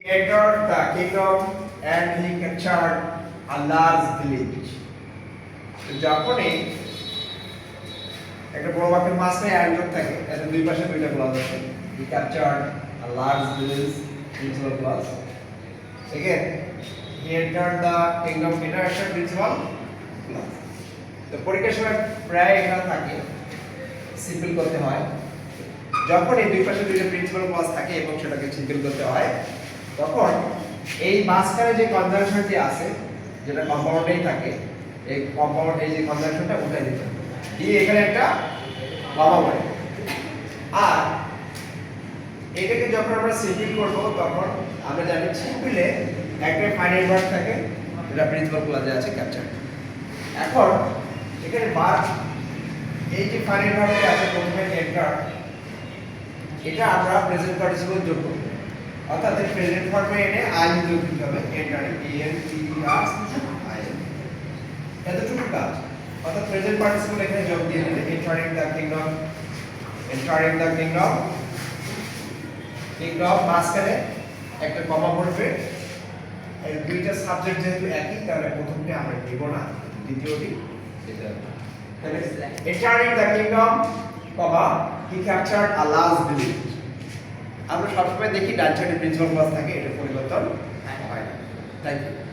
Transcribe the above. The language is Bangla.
entered the kingdom and he captured a large village. তো যখনই একটা বড় বাক্যের মাঝখানে আয়োজক থাকে এর দুই পাশে দুইটা ক্লজ আছে he captured a large village principal clause. Again he entered the kingdom interaction principal clause. তো পরীক্ষার সময় প্রায় এটা থাকে সিম্পল করতে হয় যখন এই দুই পাশে দুইটা প্রিন্সিপাল ক্লজ থাকে এবং সেটাকে সিম্পল করতে হয় তখন এই মাঝখানে যে কনজাংশনটি আছে যেটা কম্পাউন্ডেই থাকে এই কম্পাউন্ড এই যে কনজাংশনটা উঠাই দিতে দিয়ে এখানে একটা কমা বলে আর এটাকে যখন আমরা সিম্পল করব তখন আমরা জানি সিম্পলে একটা ফাইনাইট ভার্ব থাকে যেটা প্রিন্সিপাল ক্লজে আছে ক্যাপচার এখন এখানে ভার্ব এই যে ফাইনাইট ভার্বটি আছে প্রথমে এন্টার এটা আমরা প্রেজেন্ট পার্টিসিপল যোগ করব অর্থাৎ এই প্রেজেন্ট ফর্মে এনে আই যোগ দিতে হবে entering E N T R I এতটুকু কাজ অর্থাৎ প্রেজেন্ট পার্টিসিপল এখানে যোগ দিয়ে দিলে এন্টারিং দ্য কিংডম কিংডম মাঝখানে একটা কমা পড়বে এই দুইটা সাবজেক্ট যেহেতু একই তাহলে প্রথমটি আমরা দেব না দ্বিতীয়টি দিতে হবে তাহলে entering the kingdom comma he captured a large village. আমরা সবসময় দেখি ডান সাইডে প্রিন্সিপাল ক্লজ থাকে এটা পরিবর্তন হয় না থ্যাংক ইউ